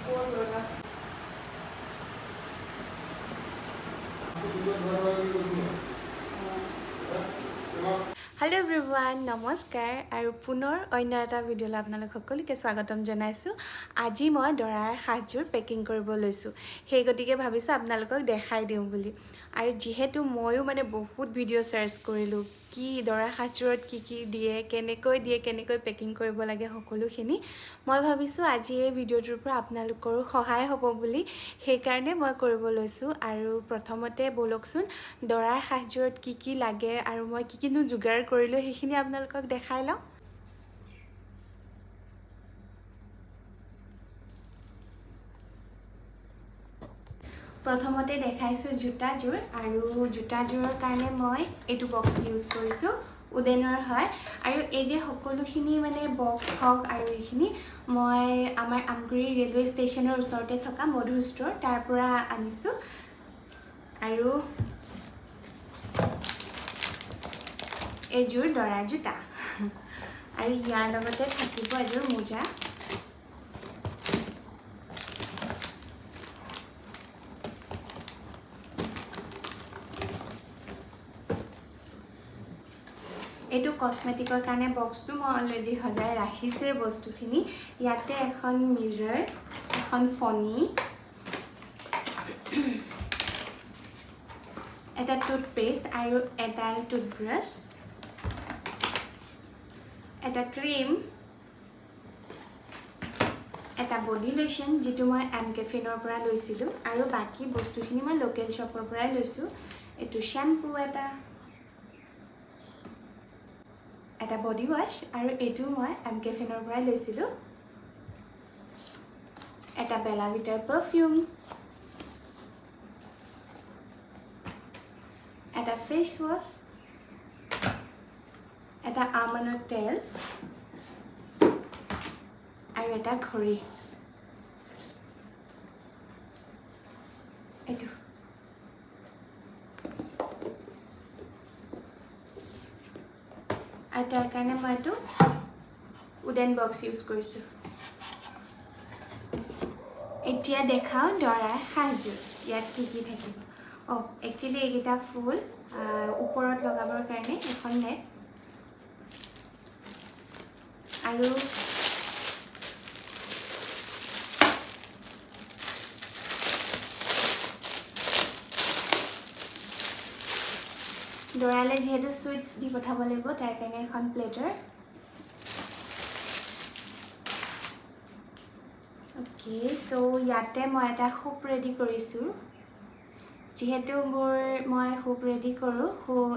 Hello everyone, নমস্কাৰ আৰু পুনৰ অন্য এটা ভিডিঅ'লৈ আপোনালোক সকলোকে স্বাগতম জনাইছোঁ। আজি মই দৰাৰ সাজযোৰ পেকিং কৰিব লৈছোঁ। সেই গতিকে ভাবিছোঁ আপোনালোকক দেখাই দিওঁ বুলি। আৰু যিহেতু ময়ো মানে বহুত ভিডিঅ' চাৰ্চ কৰিলোঁ কি দৰাৰ সাজযোৰত কি দিয়ে, কেনেকৈ পেকিং কৰিব লাগে সকলোখিনি। মই ভাবিছোঁ আজি এই ভিডিঅ'টোৰ পৰা আপোনালোকৰো সহায় হ'ব বুলি, সেইকাৰণে মই কৰিব লৈছোঁ। আৰু প্ৰথমতে বলকচোন দৰাৰ সাজযোৰত কি লাগে আৰু মই কিনো যোগাৰ কৰিলোঁ সেইখিনি আপোনালোকক দেখাই লওঁ। প্ৰথমতে দেখাইছোঁ জোতাযোৰ, আৰু জোতাযোৰৰ কাৰণে মই এইটো বক্স ইউজ কৰিছোঁ, উডেনৰ হয়। আৰু এই যে সকলোখিনি মানে বক্স হওক আৰু এইখিনি মই আমাৰ আমগুৰি ৰেলৱে ষ্টেচনৰ ওচৰতে থকা মধুৰ ষ্ট'ৰ তাৰ পৰা আনিছোঁ। আৰু এইযোৰ দৰাৰ জোতা, আৰু ইয়াৰ লগতে থাকিব এযোৰ মোজা। এইটো কসমেটিকৰ কাৰণে বক্সটো মই অলৰেডি সজাই ৰাখিছোঁৱে বস্তুখিনি। ইয়াতে এখন মিৰৰ, এখন ফণি, এটা টুথপেষ্ট আৰু এডাল টুথব্ৰাছ, এটা ক্ৰীম, এটা বডি লোশ্যন যিটো মই এমকেফিনৰ পৰা লৈছিলোঁ, আৰু বাকী বস্তুখিনি মই লোকেল শ্বপৰ পৰাই লৈছোঁ। এইটো শ্বেম্পু, এটা বডি ৱাছ, আৰু এইটো মই এমকেফিনৰ পৰাই লৈছিলোঁ। এটা বেলা ভিটাৰ পাৰফিউম, এটা ফেচ ৱাছ, এটা আমণ্ডৰ তেল, আৰু এটা ঘড়ী। এইটো আৰু তাৰ কাৰণে মই এইটো উডেন বক্স ইউজ কৰিছোঁ। এতিয়া দেখাওঁ দৰাৰ সাজযোৰ, ইয়াত কি থাকিব। একচুৱেলি এইকেইটা ফুল ওপৰত লগাবৰ কাৰণে এখন নেট, আৰু দৰালে যিহেতু সুইটছ দি পঠাব লাগিব তাৰ কাৰণে এখন প্লেটাৰ। অ'কে, চ' ইয়াতে মই এটা হুপ ৰেডি কৰিছোঁ। যিহেতু মই হুপ ৰেডি কৰোঁ,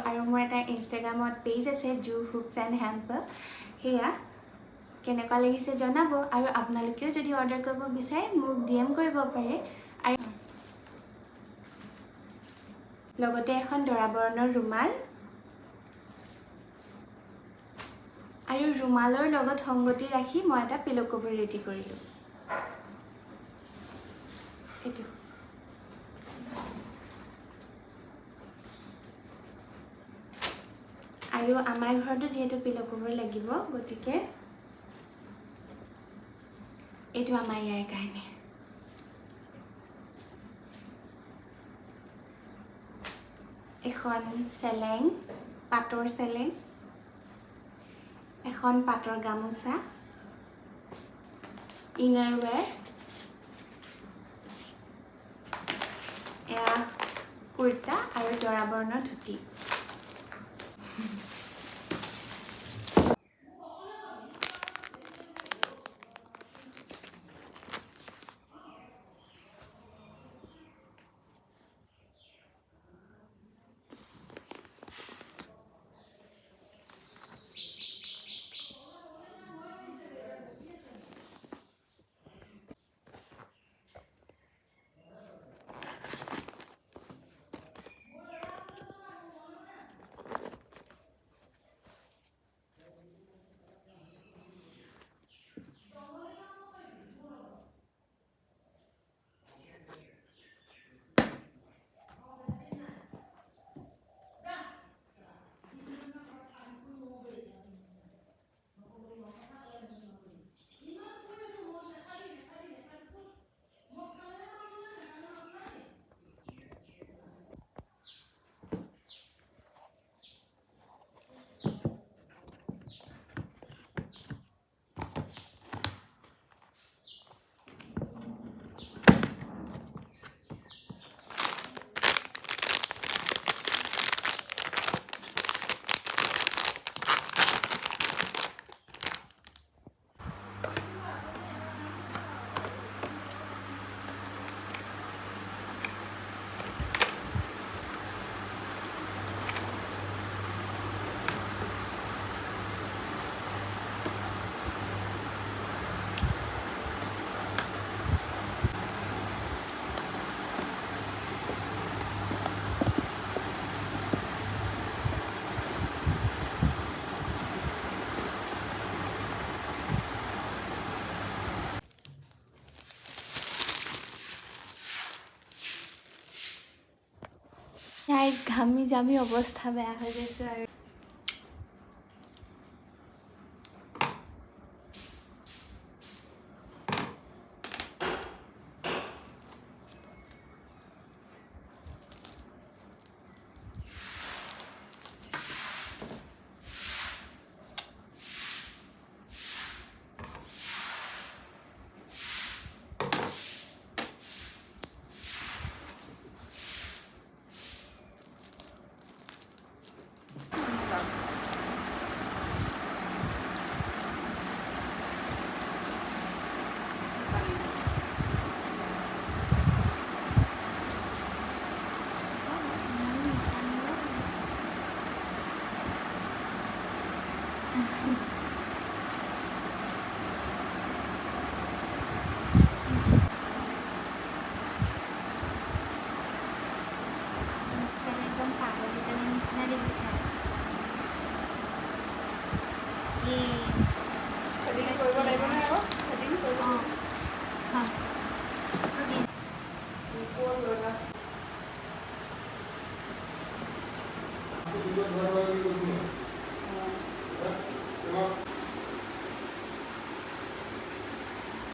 আৰু মোৰ এটা ইনষ্টাগ্ৰামত পেজ আছে জু হুপছ এণ্ড হেম্প, সেয়া কেনেকুৱা লাগিছে জনাব। আৰু আপোনালোকেও যদি অৰ্ডাৰ কৰিব বিচাৰে মোক DM কৰিব পাৰে। আৰু লগতে এখন দৰা বৰণৰ ৰুমাল, আৰু ৰুমালৰ লগত সংগতি ৰাখি মই এটা পিলো কভাৰ ৰেডি কৰিলোঁ। এইটো আৰু আমাৰ ঘৰতো যিহেতু পিলো কভাৰ লাগিব, গতিকে এইটো আমাৰ ইয়াৰ কাৰণে। এখন চেলেং, পাটৰ চেলেং, এখন পাটৰ গামোচা, ইনাৰৱেৰ, এয়া কুৰ্তা আৰু দৰা বৰণৰ ধুতি। গাইজ ঘামি জামি অৱস্থা বেয়া হৈ গৈছে আৰু একদম পাগলীজনী নিচিনা দেখিছে